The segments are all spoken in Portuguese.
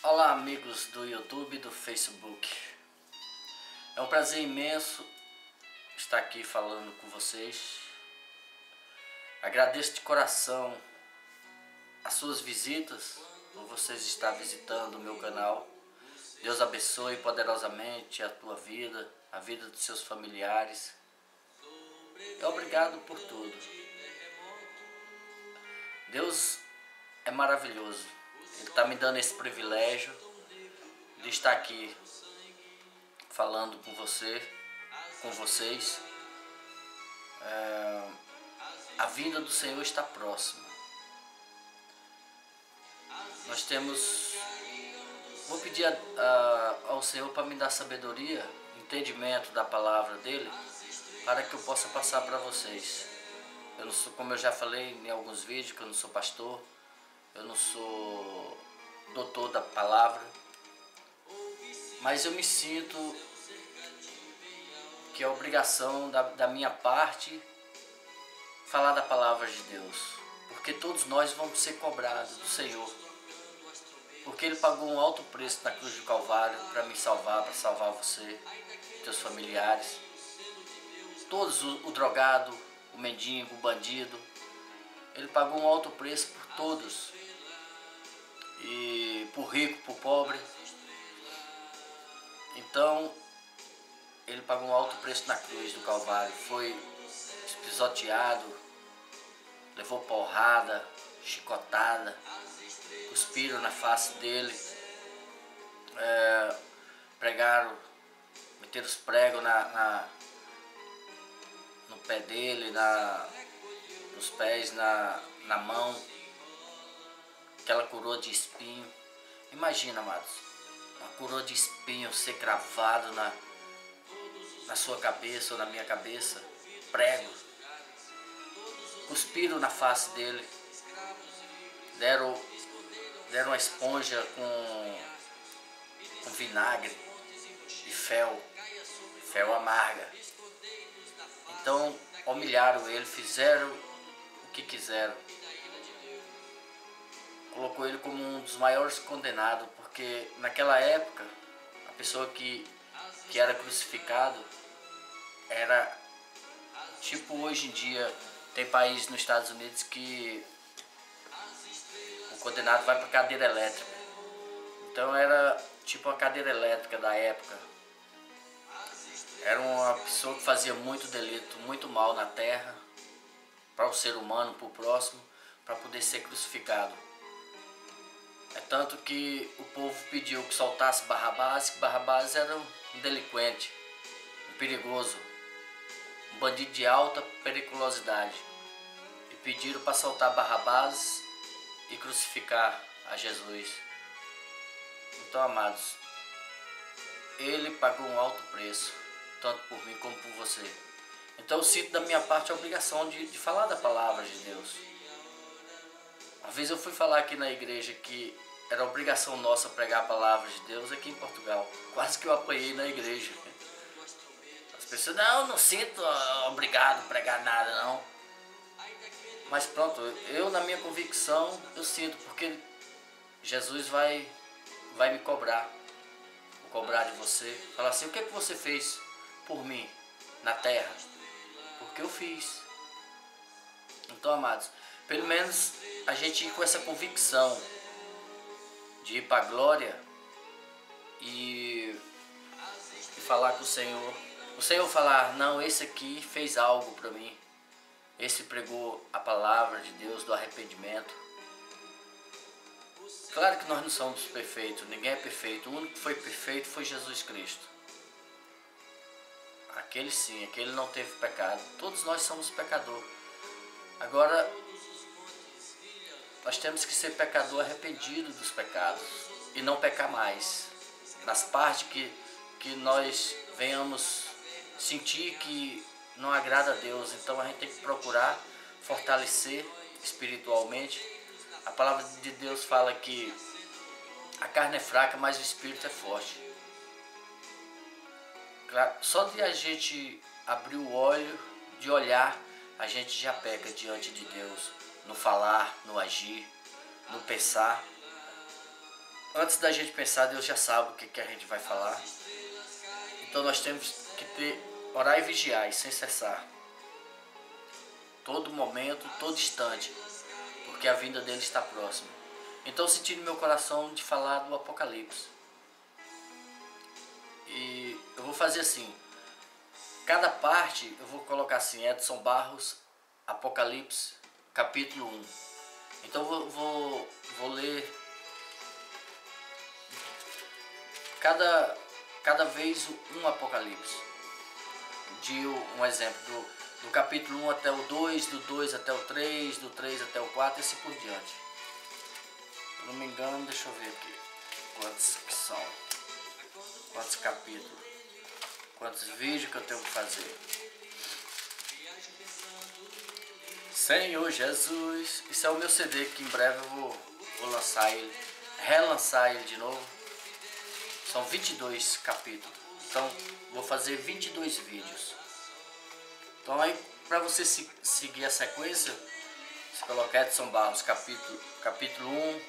Olá, amigos do YouTube e do Facebook. É um prazer imenso estar aqui falando com vocês. Agradeço de coração as suas visitas, por vocês estar visitando o meu canal. Deus abençoe poderosamente a tua vida, a vida dos seus familiares. Obrigado por tudo. Deus é maravilhoso. Ele está me dando esse privilégio de estar aqui falando com vocês. A vinda do Senhor está próxima. Vou pedir ao Senhor para me dar sabedoria, entendimento da palavra dele, para que eu possa passar para vocês. Eu não sou, como eu já falei em alguns vídeos, que eu não sou pastor, eu não sou doutor da palavra, mas eu me sinto que é obrigação da minha parte falar da palavra de Deus, porque todos nós vamos ser cobrados do Senhor, porque Ele pagou um alto preço na cruz do Calvário para me salvar, para salvar você, teus familiares, todos, o drogado, o mendigo, o bandido. Ele pagou um alto preço por todos, e por rico, por pobre. Então Ele pagou um alto preço na cruz do Calvário, foi pisoteado, levou porrada, chicotada, cuspiram na face dele, pregaram, meteram os pregos no pé dele, nos pés, na mão, aquela coroa de espinho. Imagina, amados, uma coroa de espinho ser cravado na sua cabeça ou na minha cabeça, prego. Cuspiram na face dele, deram uma esponja com vinagre e fel amarga. Então humilharam ele, fizeram o que quiseram. Colocou ele como um dos maiores condenados, porque naquela época a pessoa que era crucificado era tipo hoje em dia. Tem país nos Estados Unidos que o condenado vai para cadeira elétrica. Então era tipo a cadeira elétrica da época. Era uma pessoa que fazia muito delito, muito mal na terra, para o ser humano, para o próximo, para poder ser crucificado. É tanto que o povo pediu que soltasse Barrabás, que Barrabás era um delinquente, um perigoso, um bandido de alta periculosidade. E pediram para soltar Barrabás e crucificar a Jesus. Então, amados, Ele pagou um alto preço, tanto por mim como por você. Então eu sinto da minha parte a obrigação de falar da palavra de Deus. Uma vez eu fui falar aqui na igreja que era obrigação nossa pregar a palavra de Deus aqui em Portugal. Quase que eu apanhei na igreja. As pessoas, não sinto obrigado a pregar nada, não. Mas pronto, eu na minha convicção, eu sinto, porque Jesus vai me cobrar. Vou cobrar de você. Falar assim, o que é que você fez por mim na terra? Porque eu fiz. Então, amados, pelo menos a gente ir com essa convicção de ir para a glória e falar com o Senhor. O Senhor falar, não, esse aqui fez algo para mim. Esse pregou a palavra de Deus do arrependimento. Claro que nós não somos perfeitos, ninguém é perfeito. O único que foi perfeito foi Jesus Cristo. Aquele sim, aquele não teve pecado. Todos nós somos pecadores. Agora, nós temos que ser pecador arrependido dos pecados e não pecar mais. Nas partes que nós venhamos sentir que não agrada a Deus, então a gente tem que procurar fortalecer espiritualmente. A palavra de Deus fala que a carne é fraca, mas o espírito é forte. Claro, só de a gente abrir o olho, de olhar, a gente já peca diante de Deus, no falar, no agir, no pensar. antes da gente pensar, Deus já sabe o que a gente vai falar. Então nós temos que orar e vigiar sem cessar. Todo momento, todo instante, porque a vinda dele está próxima. Então eu senti no meu coração de falar do Apocalipse. E eu vou fazer assim, cada parte eu vou colocar assim, Edson Barros, Apocalipse, capítulo 1. Então eu vou ler cada vez um Apocalipse. De um exemplo, do capítulo 1 até o 2, do 2 até o 3, do 3 até o 4 e assim por diante. Se não me engano, deixa eu ver aqui quantos que são, quantos capítulos, quantos vídeos que eu tenho que fazer. Senhor Jesus, isso é o meu CD que em breve eu vou lançar ele, relançar ele de novo. São 22 capítulos, então vou fazer 22 vídeos. Então aí, para você seguir a sequência, você coloca Edson Barros, capítulo 1,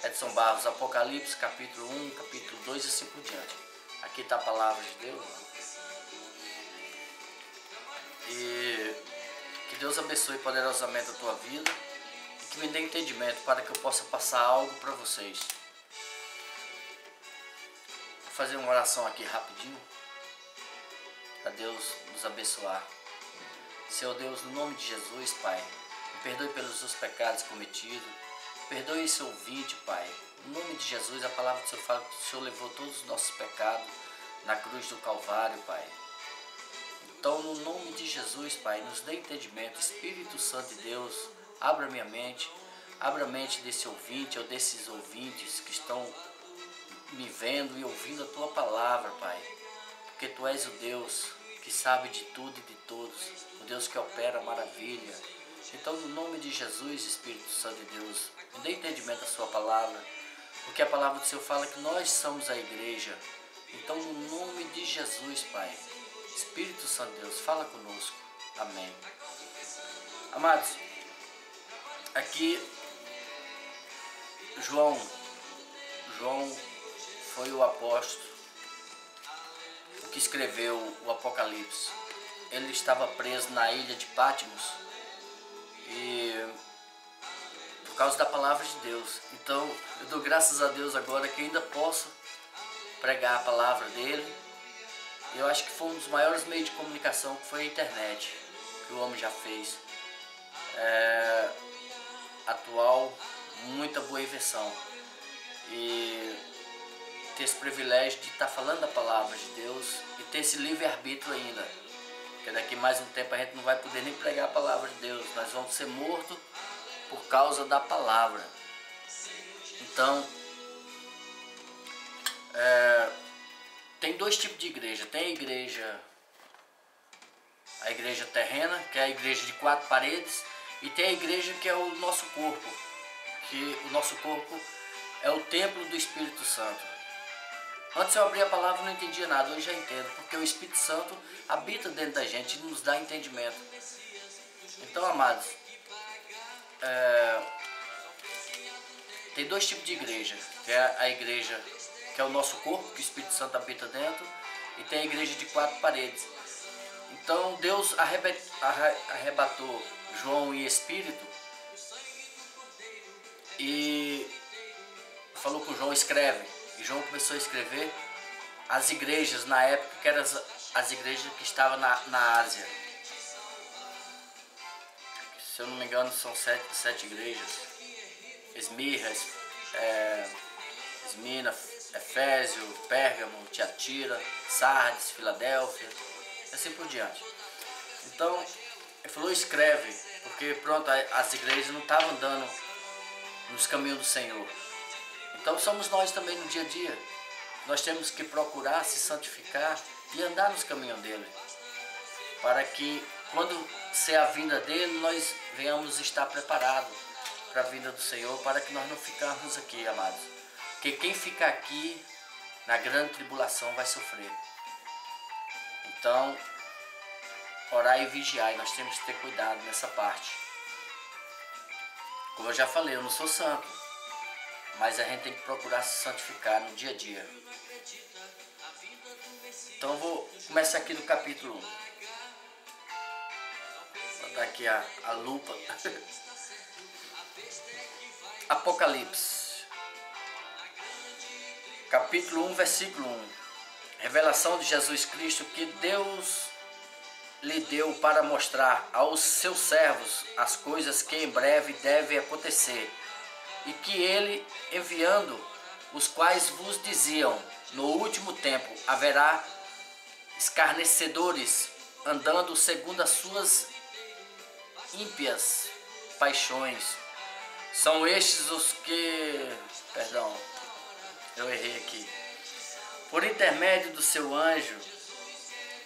Edson Barros, Apocalipse, capítulo 1, capítulo 2 e assim por diante. Aqui está a palavra de Deus. E que Deus abençoe poderosamente a tua vida e que me dê entendimento para que eu possa passar algo para vocês. Vou fazer uma oração aqui rapidinho para Deus nos abençoar. Senhor Deus, no nome de Jesus, Pai, me perdoe pelos seus pecados cometidos, perdoe esse ouvinte, Pai. No nome de Jesus, a palavra do Senhor fala que o Senhor levou todos os nossos pecados na cruz do Calvário, Pai. Então, no nome de Jesus, Pai, nos dê entendimento. Espírito Santo de Deus, abra minha mente, abra a mente desse ouvinte ou desses ouvintes que estão me vendo e ouvindo a Tua palavra, Pai. Porque Tu és o Deus que sabe de tudo e de todos, o Deus que opera maravilha. Então, no nome de Jesus, Espírito Santo de Deus, me dê entendimento da Sua palavra, porque a palavra do Senhor fala que nós somos a igreja. Então, no nome de Jesus, Pai, Espírito Santo de Deus, fala conosco. Amém. Amados, aqui João foi o apóstolo que escreveu o Apocalipse. Ele estava preso na ilha de Patmos e por causa da palavra de Deus. Então eu dou graças a Deus agora que ainda posso pregar a palavra dele. Eu acho que foi um dos maiores meios de comunicação que foi a internet, que o homem já fez. Atual, muita boa invenção. E ter esse privilégio de estar falando a palavra de Deus e ter esse livre-arbítrio ainda. Porque daqui mais um tempo a gente não vai poder nem pregar a palavra de Deus. Nós vamos ser mortos por causa da palavra. Então, tem dois tipos de igreja. Tem a igreja terrena, que é a igreja de 4 paredes, e tem a igreja que é o nosso corpo, que o nosso corpo é o templo do Espírito Santo. Antes eu abria a palavra e não entendia nada, hoje já entendo, porque o Espírito Santo habita dentro da gente e nos dá entendimento. Então, amados, tem dois tipos de igreja, que é a igreja que é o nosso corpo, que o Espírito Santo habita dentro, e tem a igreja de 4 paredes. Então Deus arrebatou João e Espírito e falou com João, escreve. E João começou a escrever as igrejas na época, que eram as igrejas que estavam na Ásia. Se eu não me engano, são sete igrejas. Esmirna, Efésio, Pérgamo, Tiatira, Sardes, Filadélfia, e assim por diante. Então, ele falou, escreve, porque pronto, as igrejas não estavam andando nos caminhos do Senhor. Então somos nós também no dia a dia. Nós temos que procurar se santificar e andar nos caminhos dele, para que quando ser a vinda dele, nós venhamos estar preparados para a vinda do Senhor, para que nós não ficarmos aqui, amados. Porque quem fica aqui na grande tribulação vai sofrer. Então, orar e vigiar, e nós temos que ter cuidado nessa parte. Como eu já falei, eu não sou santo. mas a gente tem que procurar se santificar no dia a dia. Então eu vou começar aqui no capítulo 1. Vou botar aqui a lupa. Apocalipse. Capítulo 1, versículo 1. Revelação de Jesus Cristo que Deus lhe deu para mostrar aos seus servos as coisas que em breve devem acontecer, e que ele, enviando os quais vos diziam, no último tempo haverá escarnecedores, andando segundo as suas ímpias paixões. São estes os que... Perdão, eu errei aqui. Por intermédio do seu anjo...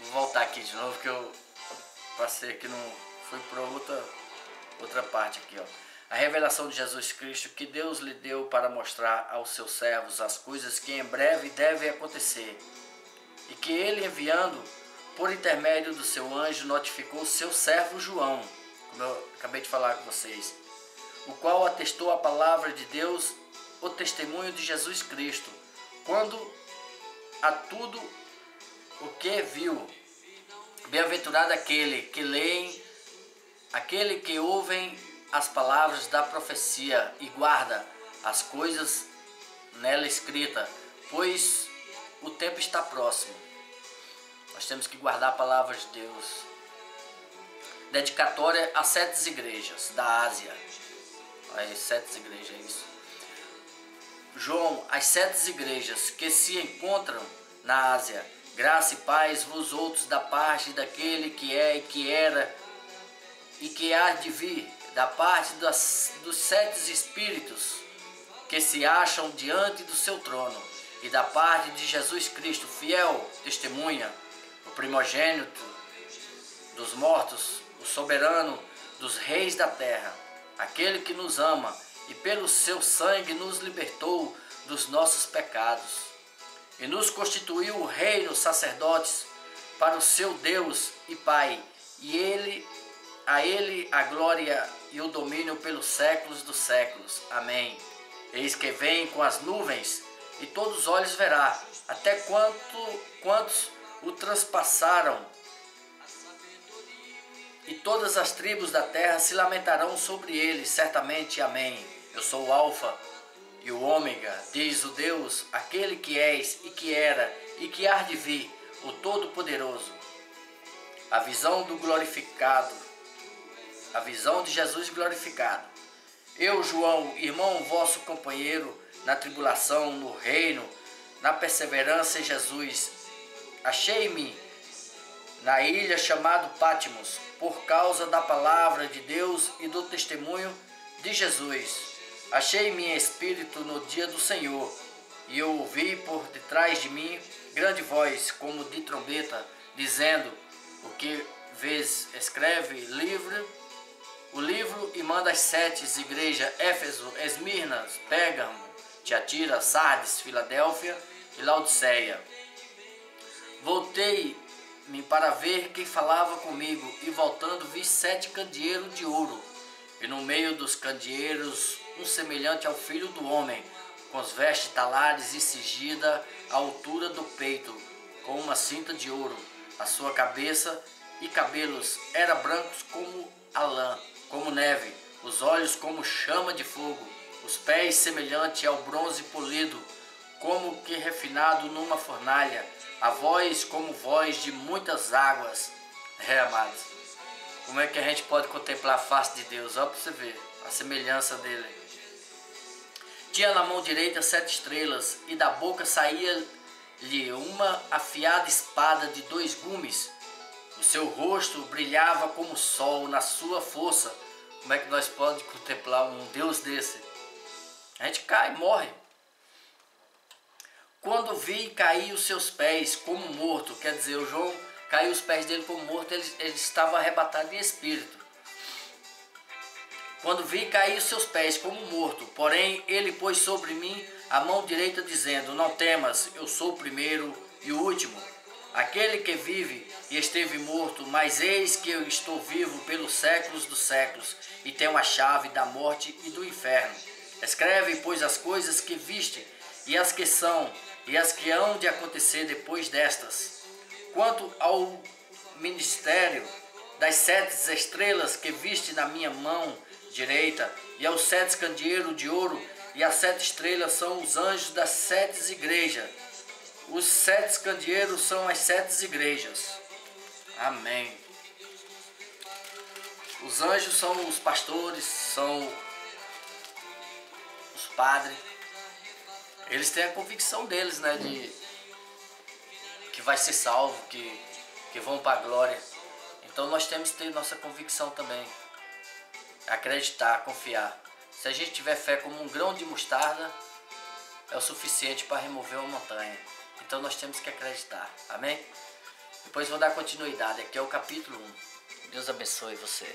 Vou voltar aqui de novo, que eu passei aqui, não fui para outra parte aqui, ó. A revelação de Jesus Cristo que Deus lhe deu para mostrar aos seus servos as coisas que em breve devem acontecer, e que ele, enviando por intermédio do seu anjo, notificou seu servo João, como eu acabei de falar com vocês, o qual atestou a palavra de Deus, o testemunho de Jesus Cristo, quando a tudo o que viu. Bem-aventurado aquele que leem, aquele que ouvem as palavras da profecia e guarda as coisas nela escrita, pois o tempo está próximo. Nós temos que guardar a palavra de Deus. Dedicatória a 7 igrejas da Ásia. Aí, 7 igrejas, é isso. João, as 7 igrejas que se encontram na Ásia, graça e paz vos outros da parte daquele que é e que era e que há de vir, da parte dos 7 espíritos que se acham diante do seu trono, e da parte de Jesus Cristo, fiel testemunha, o primogênito dos mortos, o soberano dos reis da terra, aquele que nos ama e pelo seu sangue nos libertou dos nossos pecados e nos constituiu o reino sacerdotes para o seu Deus e Pai, e a ele a glória e o domínio pelos séculos dos séculos. Amém. Eis que vem com as nuvens, e todos os olhos verá, até quantos o transpassaram, e todas as tribos da terra se lamentarão sobre ele, certamente. Amém. Eu sou o Alfa e o Ômega, diz o Deus, aquele que és e que era e que há de vir, o Todo-Poderoso. A visão do glorificado, a visão de Jesus glorificado. Eu, João, irmão vosso companheiro na tribulação, no reino, na perseverança em Jesus, achei-me na ilha chamada Patmos, por causa da palavra de Deus e do testemunho de Jesus. Achei-me em espírito no dia do Senhor, e eu ouvi por detrás de mim grande voz, como de trombeta, dizendo: o que vês, escreve o livro e manda às 7 igrejas: Éfeso, Esmirna, Pérgamo, Tiatira, Sardes, Filadélfia e Laodiceia. Voltei-me para ver quem falava comigo, e voltando vi 7 candeeiros de ouro, e no meio dos candeeiros um semelhante ao Filho do Homem, com os vestes talares e cingida à altura do peito, com uma cinta de ouro. A sua cabeça e cabelos eram brancos como a lã, como neve, os olhos como chama de fogo, os pés semelhante ao bronze polido, como que refinado numa fornalha, a voz como voz de muitas águas. Amados, como é que a gente pode contemplar a face de Deus? Olha para você ver a semelhança dele. Tinha na mão direita 7 estrelas, e da boca saía-lhe uma afiada espada de 2 gumes. O seu rosto brilhava como o sol na sua força. Como é que nós podemos contemplar um Deus desse? A gente cai, morre. Quando vi, caí os seus pés como morto. Quer dizer, o João caiu os pés dele como morto, ele estava arrebatado em espírito. Quando vi, caí os seus pés como morto. Porém, ele pôs sobre mim a mão direita, dizendo: não temas, eu sou o primeiro e o último, aquele que vive e esteve morto, mas eis que eu estou vivo pelos séculos dos séculos, e tenho a chave da morte e do inferno. Escreve, pois, as coisas que viste, e as que são, e as que hão de acontecer depois destas. Quanto ao ministério das 7 estrelas que viste na minha mão direita, e aos 7 candeeiros de ouro, e as 7 estrelas são os anjos das 7 igrejas. Os 7 candeeiros são as 7 igrejas. Amém. Os anjos são os pastores, são os padres. Eles têm a convicção deles, né, de que vai ser salvo, que vão para a glória. Então nós temos que ter nossa convicção também. Acreditar, confiar. Se a gente tiver fé como um grão de mostarda, é o suficiente para remover uma montanha. Então nós temos que acreditar. Amém? Depois vou dar continuidade. Aqui é o capítulo 1. Deus abençoe você.